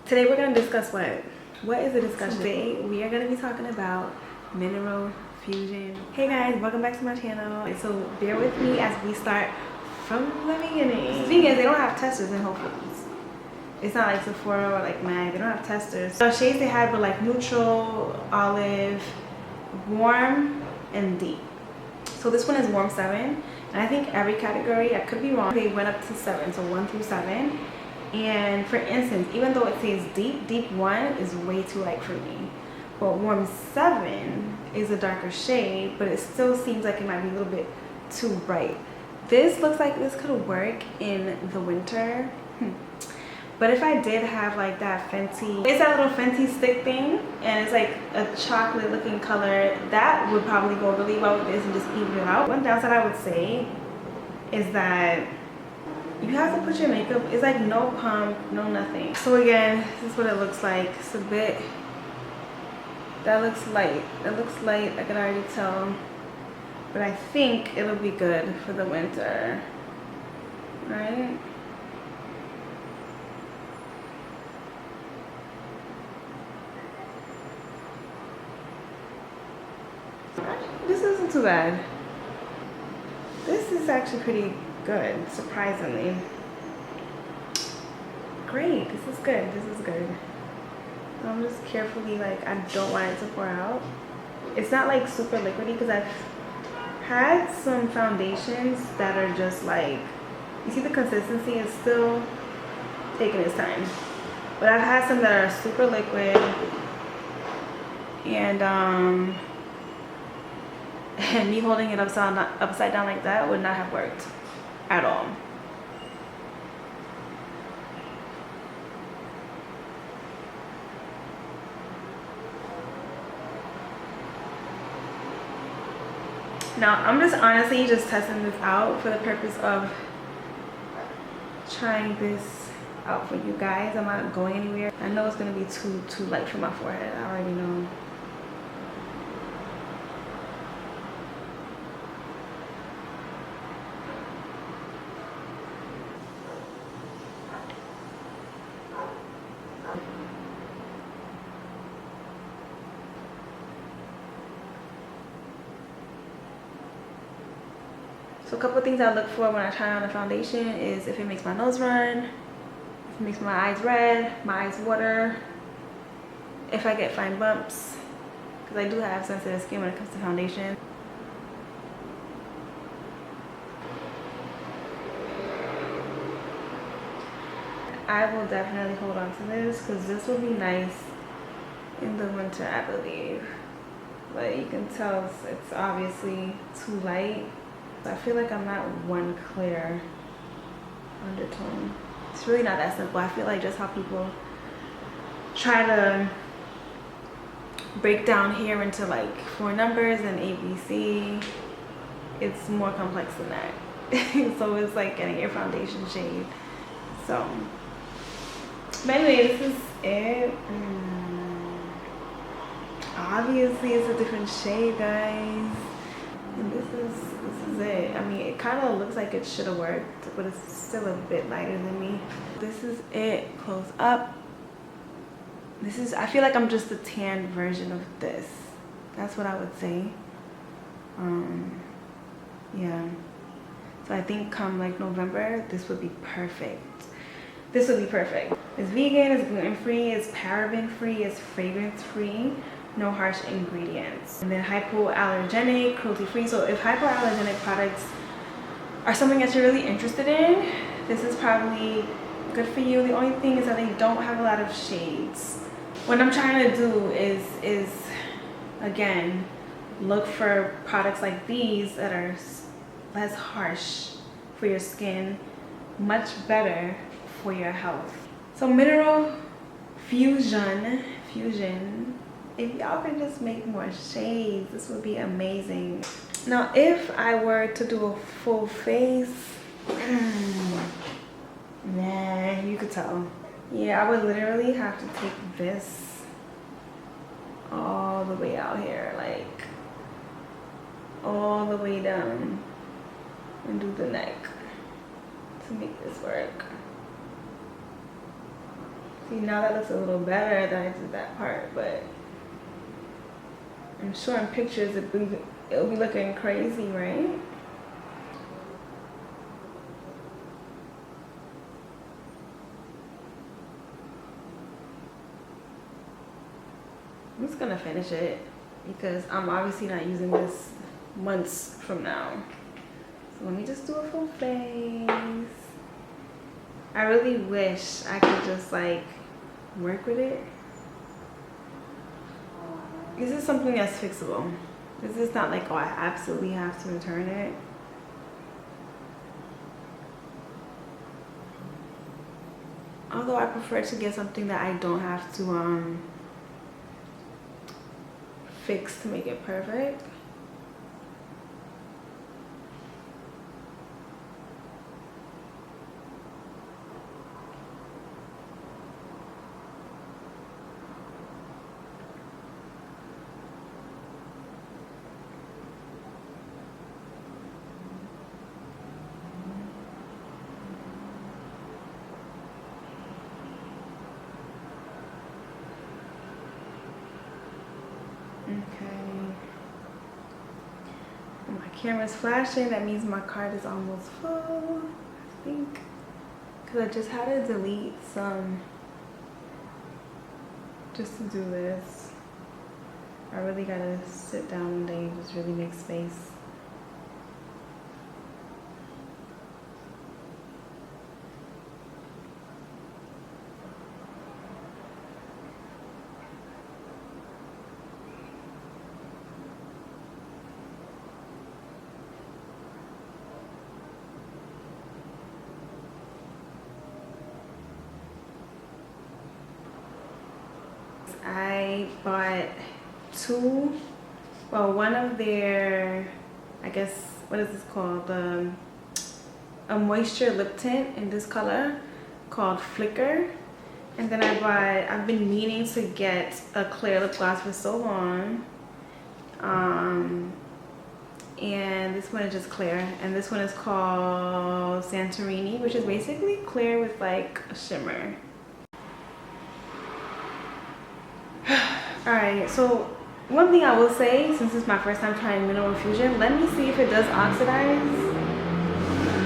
Today we're going to discuss what? What is the discussion? Today we are going to be talking about mineral fusion. Hey guys, welcome back to my channel. So bear with me as we start from the beginning. The thing is, they don't have testers in Whole Foods. It's not like Sephora or like MAC. They don't have testers. So shades they had were like neutral, olive, warm, and deep. So this one is warm 7. And I think every category, I could be wrong, they went up to 7. So 1 through 7. And for instance, even though it says deep, deep 1 is way too light for me. But warm 7 is a darker shade, but it still seems like it might be a little bit too bright. This looks like this could work in the winter. But if I did have like that Fenty, it's that little Fenty stick thing, and it's like a chocolate looking color, that would probably go really well with this and just even it out. One downside I would say is that you have to put your makeup, it's like no pump, no nothing. So again, this is what it looks like. It's a bit, that looks light. It looks light, I can already tell. But I think it'll be good for the winter, right? This isn't too bad. This is actually pretty good, surprisingly. Great, this is good, this is good. I'm just carefully, like, I don't want it to pour out. It's not like super liquidy because I've had some foundations that are just like, you see the consistency is still taking its time. But I've had some that are super liquid and me holding it upside down like that would not have worked at all. Now I'm just honestly just testing this out for the purpose of trying this out for you guys. I'm not going anywhere. I know it's gonna be too light for my forehead. I already know. So a couple of things I look for when I try on a foundation is if it makes my nose run, if it makes my eyes red, my eyes water, if I get fine bumps, because I do have sensitive skin when it comes to foundation. I will definitely hold on to this because this will be nice in the winter, I believe. But you can tell it's obviously too light. I feel like I'm not one clear undertone. It's really not that simple. I feel like just how people try to break down hair into like 4 numbers and ABC, it's more complex than that. So it's like getting your foundation shade. So, but anyway, this is it. Obviously it's a different shade, guys. And this is it. I mean, it kind of looks like it should have worked, but it's still a bit lighter than me. This is it, close up. This is, I feel like I'm just the tan version of this. That's what I would say. Yeah. So I think come like November, this would be perfect. This would be perfect. It's vegan, it's gluten-free, it's paraben-free, it's fragrance-free. No harsh ingredients, and then hypoallergenic, cruelty-free. So if hypoallergenic products are something that you're really interested in, this is probably good for you. The only thing is that they don't have a lot of shades. What I'm trying to do is again look for products like these that are less harsh for your skin, much better for your health. So mineral fusion. If y'all can just make more shades, this would be amazing. Now, if I were to do a full face, nah, you could tell. Yeah, I would literally have to take this all the way out here, like all the way down, and do the neck to make this work. See, now that looks a little better than I did that part, but I'm sure in pictures it'll be looking crazy, right? I'm just gonna finish it because I'm obviously not using this months from now. So let me just do a full face. I really wish I could just like work with it. This is something that's fixable. This is not like, oh, I absolutely have to return it. Although I prefer to get something that I don't have to fix to make it perfect. Okay. My camera's flashing. That means my card is almost full, I think. Because I just had to delete some just to do this. I really gotta sit down one day and just really make space. I bought one of their, I guess, what is this called? A moisture lip tint in this color called Flicker. And then I've been meaning to get a clear lip gloss for so long. And this one is just clear. And this one is called Santorini, which is basically clear with like a shimmer. Alright, so one thing I will say, since it's my first time trying Mineral Fusion, let me see if it does oxidize,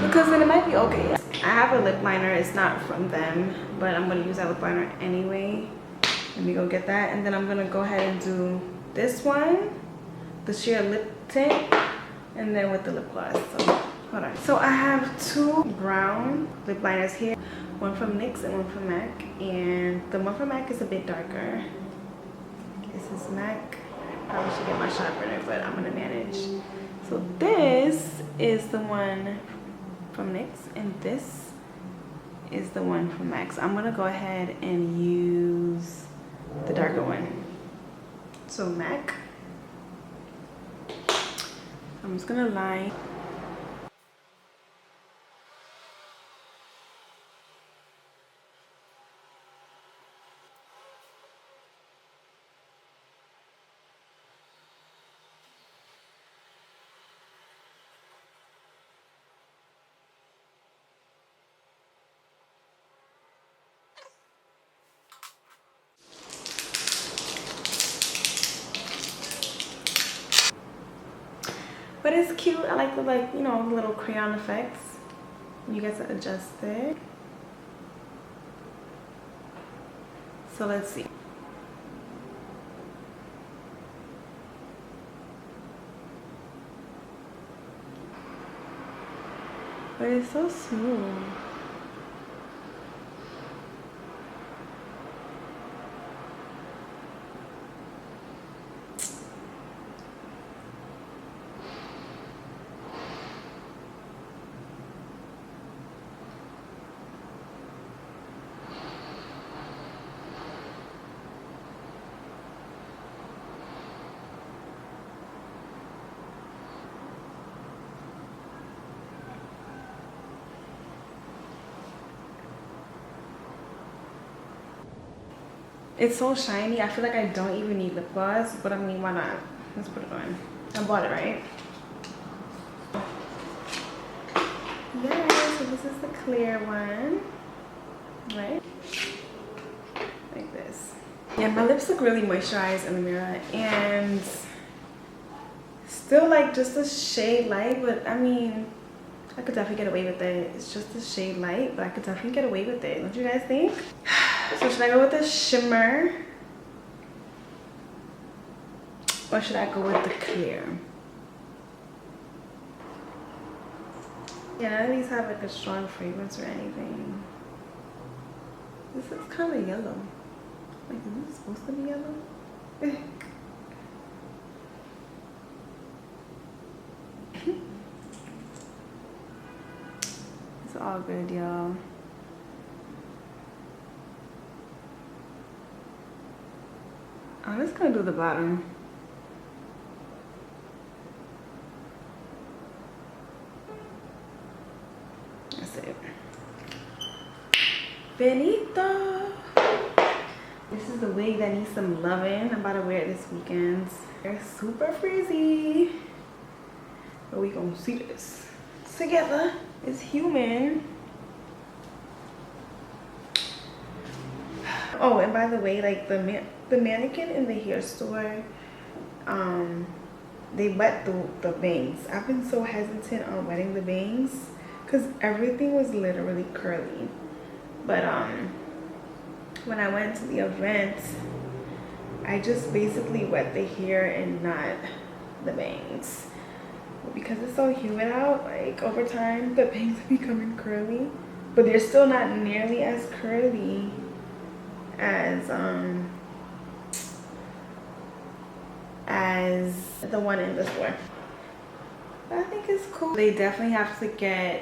because then it might be okay. I have a lip liner, it's not from them, but I'm going to use that lip liner anyway. Let me go get that, and then I'm going to go ahead and do this one, the sheer lip tint, and then with the lip gloss. So hold on. So I have two brown lip liners here, one from NYX and one from MAC, and the one from MAC is a bit darker. This is MAC. Probably should get my sharpener, but I'm gonna manage. So this is the one from NYX, and this is the one from MAC. So I'm gonna go ahead and use the darker one. So MAC. I'm just gonna line. But it's cute. I like the little crayon effects. You get to adjust it. So let's see. But it's so smooth. It's so shiny. I feel like I don't even need lip gloss, but I mean, why not? Let's put it on. I bought it, right? Yeah, so this is the clear one, right? Yeah, my lips look really moisturized in the mirror and still like just a shade light, but I mean, I could definitely get away with it. It's just a shade light, but I could definitely get away with it. Don't you guys think? So should I go with the shimmer? Or should I go with the clear? Yeah, none of these have like a strong fragrance or anything. This is kind of yellow. Like, is this supposed to be yellow? It's all good, y'all. I'm just gonna do the bottom. That's it. Benito. This is the wig that needs some loving. I'm about to wear it this weekend. It's super frizzy. But we gonna see this together. It's human. Oh, and by the way, like the mannequin in the hair store, they wet the bangs. I've been so hesitant on wetting the bangs because everything was literally curly. But when I went to the event, I just basically wet the hair and not the bangs. But because it's so humid out, like over time the bangs are becoming curly, but they're still not nearly as curly as the one in the store. But I think it's cool. They definitely have to get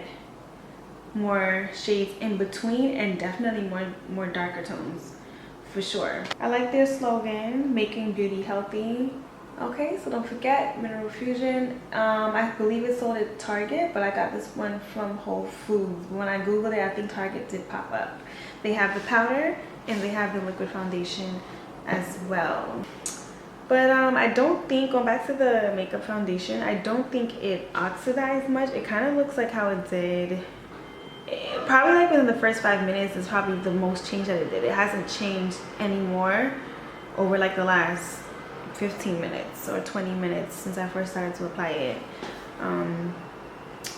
more shades in between and definitely more darker tones for sure. I like their slogan, making beauty healthy. Okay, so don't forget Mineral Fusion. I believe it's sold at Target, but I got this one from Whole Foods. When I googled it, I think Target did pop up. They have the powder and they have the liquid foundation as well. But I don't think, going back to the makeup foundation, I don't think it oxidized much. It kind of looks like how it did. Probably like within the first 5 minutes is probably the most change that it did. It hasn't changed anymore over like the last 15 minutes or 20 minutes since I first started to apply it.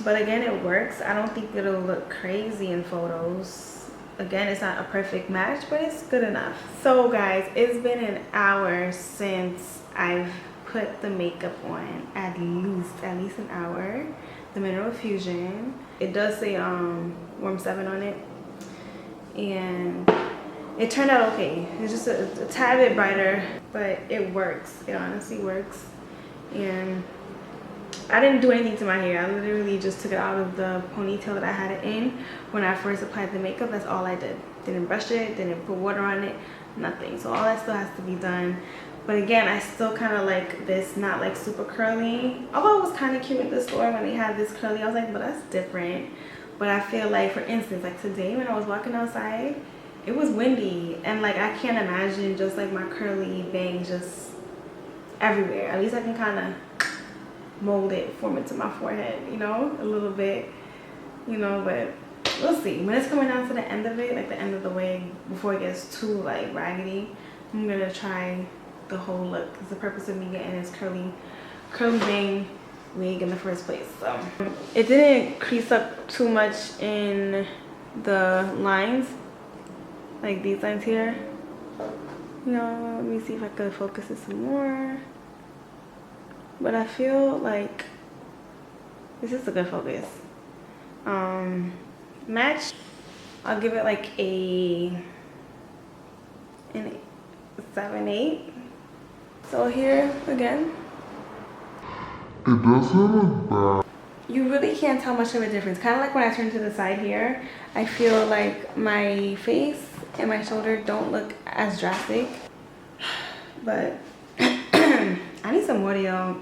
But again, it works. I don't think it'll look crazy in photos. Again, it's not a perfect match, but it's good enough. So guys, it's been an hour since I've put the makeup on, at least an hour. The Mineral Fusion. It does say warm 7 on it, and it turned out okay. It's just a tad bit brighter, but it works. It honestly works. And I didn't do anything to my hair. I literally just took it out of the ponytail that I had it in when I first applied the makeup. That's all I did. Didn't brush it, didn't put water on it, nothing. So all that still has to be done. But again, I still kind of like this, not like super curly. Although it was kind of cute in the store when they had this curly. I was like, but that's different. But I feel like, for instance, like today when I was walking outside, it was windy. And like, I can't imagine just like my curly bangs just everywhere. At least I can kind of mold it, form it to my forehead, you know, a little bit, you know, but we'll see. When it's coming down to the end of it, like the end of the wig, before it gets too like raggedy, I'm gonna try the whole look, because the purpose of me getting this curly bang wig in the first place. So it didn't crease up too much in the lines, like these lines here, you know. Let me see if I could focus it some more. But I feel like this is a good focus. Match, I'll give it like an 7, 8. So here again, it doesn't look bad. You really can't tell much of a difference. Kind of like when I turn to the side here, I feel like my face and my shoulder don't look as drastic. But I need some water, y'all.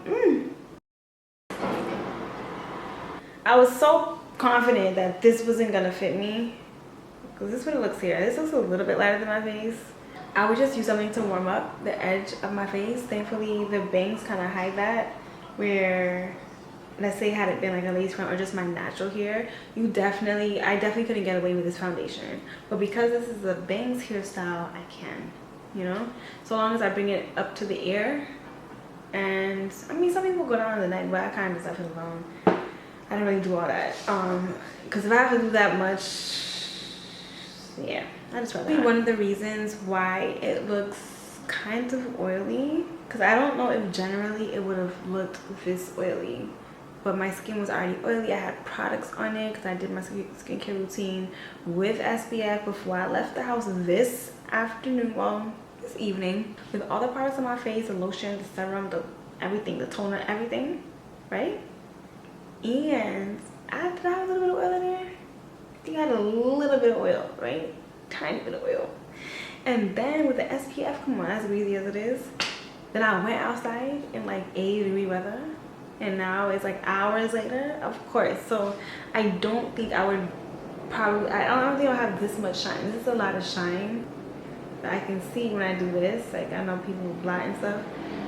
I was so confident that this wasn't gonna fit me, because this is what it looks here. This looks a little bit lighter than my face. I would just use something to warm up the edge of my face. Thankfully, the bangs kind of hide that, where, let's say, had it been like a lace front or just my natural hair, I definitely couldn't get away with this foundation. But because this is a bangs hairstyle, I can. you know, so long as I bring it up to the ear. And I mean, some people go down in the neck, but I kind of stuff it alone. I don't really do all that, because if I have to do that much, yeah, I just rather not. One of the reasons why it looks kind of oily, because I don't know if generally it would have looked this oily, but my skin was already oily. I had products on it because I did my skincare routine with SPF before I left the house this afternoon, well, this evening, with all the products on my face, the lotion, the serum, the everything, the toner, everything, right? And did I have a little bit of oil in there? I think I had a little bit of oil, right? Tiny bit of oil. And then with the SPF, come on, as breezy as it is, then I went outside in like 80-degree weather, and now it's like hours later, of course. So I don't think I would probably, I don't think I'll have this much shine. This is a lot of shine that I can see when I do this. Like, I know people blot and stuff.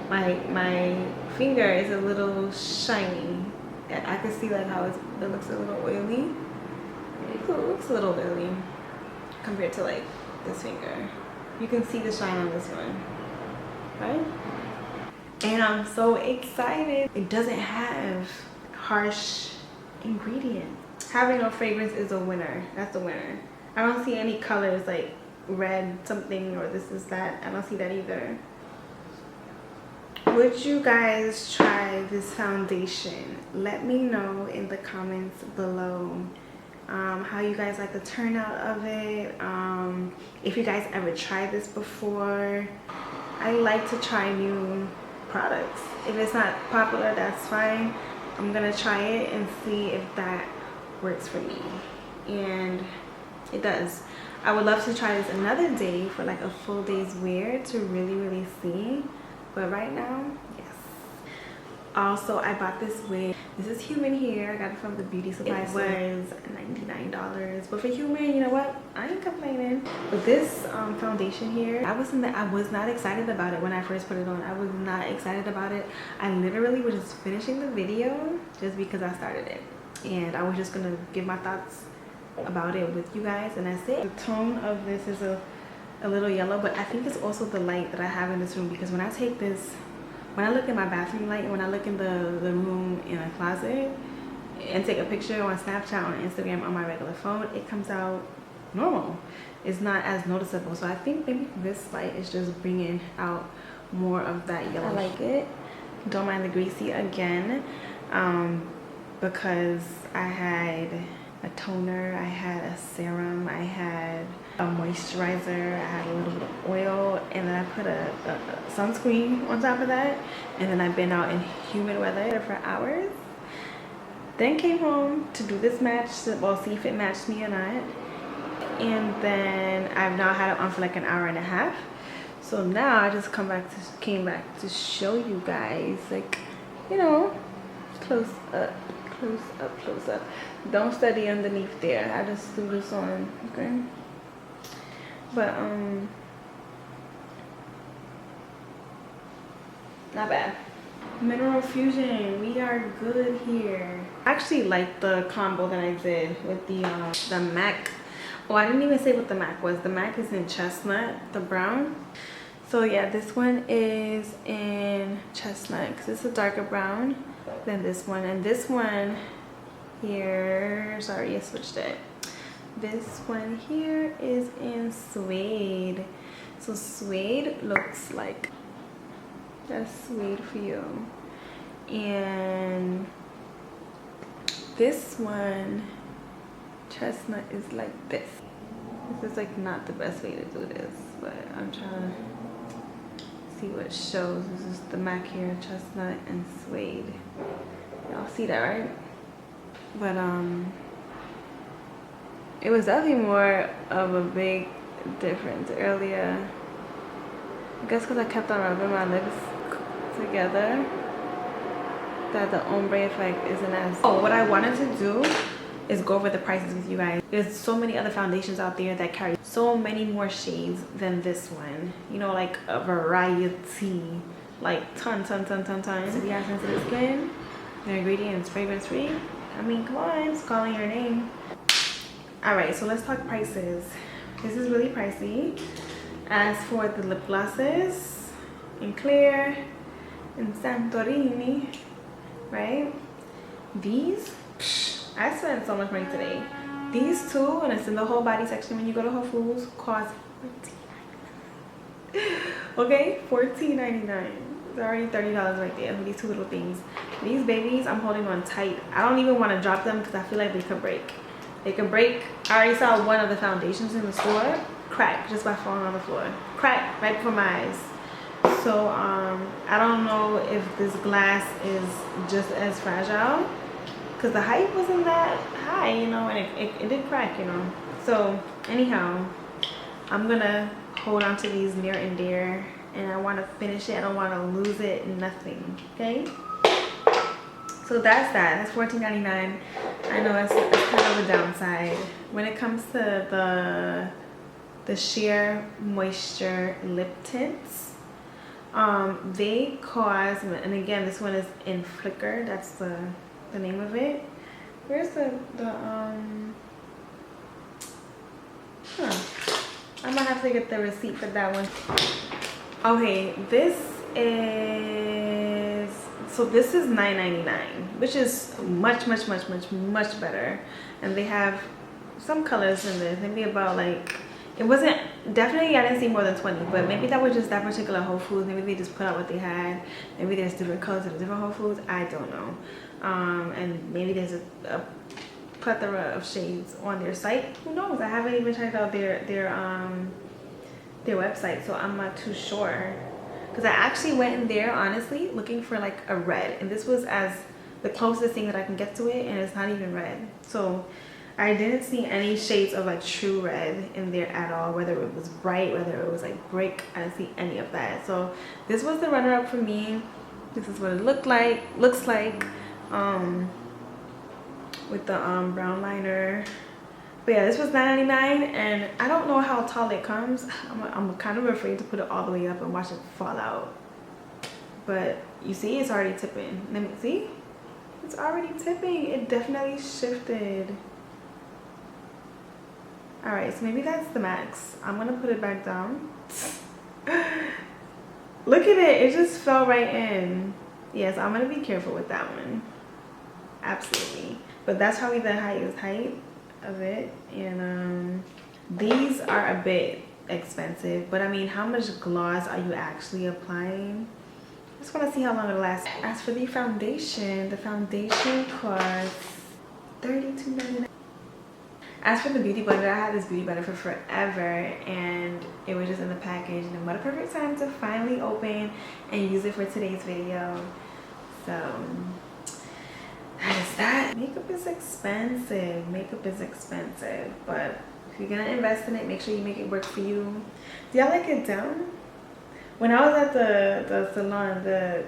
My finger is a little shiny. I can see like how it looks a little oily. It looks a little oily compared to like this finger. You can see the shine on this one, right? And I'm so excited. It doesn't have harsh ingredients. Having no fragrance is a winner. That's a winner. I don't see any colors like red something or this is that. I don't see that either. Would you guys try this foundation? Let me know in the comments below how you guys like the turnout of it. If you guys ever tried this before. I like to try new products. If it's not popular, that's fine. I'm gonna try it and see if that works for me, and it does. I would love to try this another day for like a full day's wear to really see, but right now, yes. Also, I bought this wig. This is human hair. I got it from the beauty supply. It was $99, but for human, you know what, I ain't complaining. But this foundation here, I was not excited about it when I first put it on. I was not excited about it. I literally was just finishing the video just because I started it, and I was just gonna give my thoughts about it with you guys, and that's it. The tone of this is a little yellow, but I think it's also the light that I have in this room, because when I take this, when I look in my bathroom light, and when I look in the room in a closet and take a picture on Snapchat, on Instagram, on my regular phone, it comes out normal. It's not as noticeable. So I think maybe this light is just bringing out more of that yellow. I like it. Don't mind the greasy again, because I had a toner, I had a serum, I had a moisturizer, I had a little bit of oil, and then I put a sunscreen on top of that, and then I've been out in humid weather for hours. Then came home to do this match, well, see if it matched me or not, and then I've now had it on for like an hour and a half. So now I just came back to show you guys, like, you know, close up. Don't study underneath there. I just threw this on, okay? But not bad. Mineral Fusion, we are good here. I actually like the combo that I did with the MAC. Oh, I didn't even say what the MAC was. The MAC is in chestnut, the brown. So yeah, this one is in chestnut because it's a darker brown than this one, and this one here, sorry, I switched it. This one here is in suede. So suede looks like, that's suede for you. And this one, chestnut, is like this. This is like not the best way to do this, but I'm trying to see what shows. This is the MAC here, chestnut and suede. Y'all see that, right? But it was definitely more of a big difference earlier. I guess because I kept on rubbing my lips together, that the ombre effect isn't as. Oh, what I wanted to do is go over the prices with you guys. There's so many other foundations out there that carry so many more shades than this one, you know, like a variety, like ton. So if you have sensitive skin, their ingredient is fragrance free. I mean, come on, it's calling your name. All right, so let's talk prices. This is really pricey. As for the lip glosses, in Clear, in Santorini, right? These, I spent so much money today. These two, and it's in the whole body section when you go to Whole Foods, cost $14.99. Okay, $14.99. It's already $30 right there for these two little things. These babies, I'm holding on tight. I don't even want to drop them because I feel like they could break. They could break. I already saw one of the foundations in the store crack just by falling on the floor. Crack right before my eyes. So I don't know if this glass is just as fragile because the height wasn't that high, you know, and it did crack, you know. So anyhow, I'm gonna hold on to these near and dear, and I want to finish it. I don't want to lose it, nothing. Okay, so that's that. That's $14.99. I know it's kind of a downside when it comes to the sheer moisture lip tints. They cost, and again, this one is in Flickr. That's the name of it. Where's the I might have to get the receipt for that one. Okay, this is $9.99, which is much better. And they have some colors in this, maybe about like, it wasn't, definitely I didn't see more than 20, but maybe that was just that particular Whole Foods. Maybe they just put out what they had. Maybe there's different colors at different Whole Foods. I don't know. And maybe there's a plethora of shades on their site. Who knows? I haven't even checked out their website, so I'm not too sure. Because I actually went in there honestly looking for like a red, and this was as the closest thing that I can get to it, and it's not even red. So I didn't see any shades of like true red in there at all, whether it was bright, whether it was like brick. I didn't see any of that. So this was the runner-up for me. This is what it looks like with the brown liner. But yeah, this was $9.99, and I don't know how tall it comes. I'm kind of afraid to put it all the way up and watch it fall out. But you see, it's already tipping. Let me see. It's already tipping. It definitely shifted. All right, so maybe that's the max. I'm gonna put it back down. Look at it. It just fell right in. Yes, I'm gonna be careful with that one. Absolutely. But that's probably the highest height of it. And these are a bit expensive, but I mean, how much gloss are you actually applying? I just want to see how long it'll last. As for the foundation costs $32.99. As for the beauty blender, I had this beauty blender for forever, and it was just in the package, and what a perfect time to finally open and use it for today's video. So that is that. Makeup is expensive. But if you're gonna invest in it, make sure you make it work for you. Do y'all like it down? When I was at the salon, the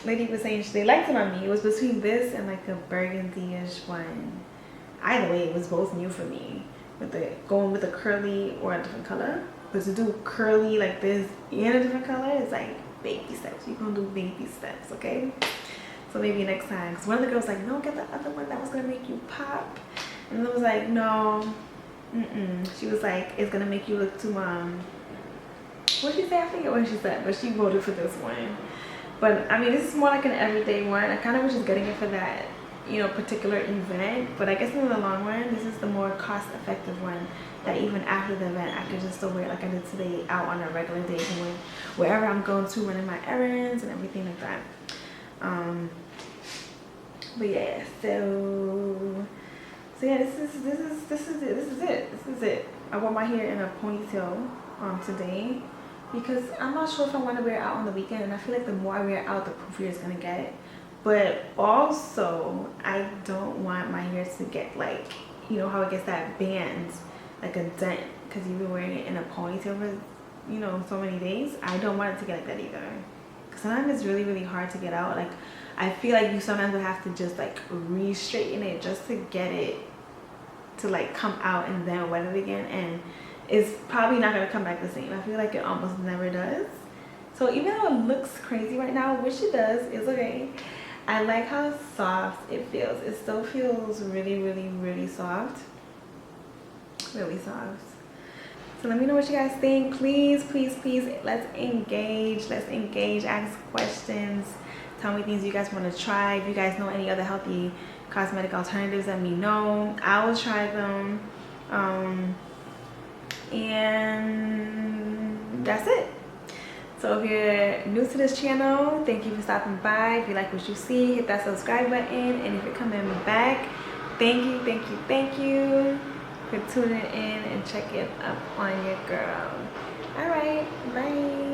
lady was saying they liked it on me. It was between this and like a burgundy-ish one. Either way, it was both new for me. With the going with a curly or a different color. But to do curly like this and a different color is like baby steps. You're gonna do baby steps, okay? So maybe next time. Because one of the girls was like, no, get the other one that was going to make you pop. And I was like, no. She was like, it's going to make you look too, what did she say? I forget what she said. But she voted for this one. But, I mean, this is more like an everyday one. I kind of was just getting it for that, you know, particular event. But I guess in the long run, this is the more cost-effective one. That even after the event, I could just still wear it like I did today out on a regular day. Wherever I'm going to, running my errands and everything like that. But yeah, so yeah, this is it. I wore my hair in a ponytail today because I'm not sure if I want to wear it out on the weekend, and I feel like the more I wear it out, the poofier it's gonna get. But also, I don't want my hair to get like, you know how it gets that band, like a dent, because you've been wearing it in a ponytail for, you know, so many days. I don't want it to get like that either. Sometimes it's really hard to get out. Like, I feel like you sometimes would have to just like re-straighten it just to get it to like come out and then wet it again, and it's probably not going to come back the same. I feel like it almost never does. So even though it looks crazy right now, which it does, it's okay. I like how soft it feels. It still feels really soft. Really soft. So let me know what you guys think. Please, please, please, let's engage. Let's engage. Ask questions. Tell me things you guys want to try. If you guys know any other healthy cosmetic alternatives, let me know. I will try them. And that's it. So if you're new to this channel, thank you for stopping by. If you like what you see, hit that subscribe button. And if you're coming back, thank you, thank you, thank you for tuning in and checking up on your girl. All right, bye.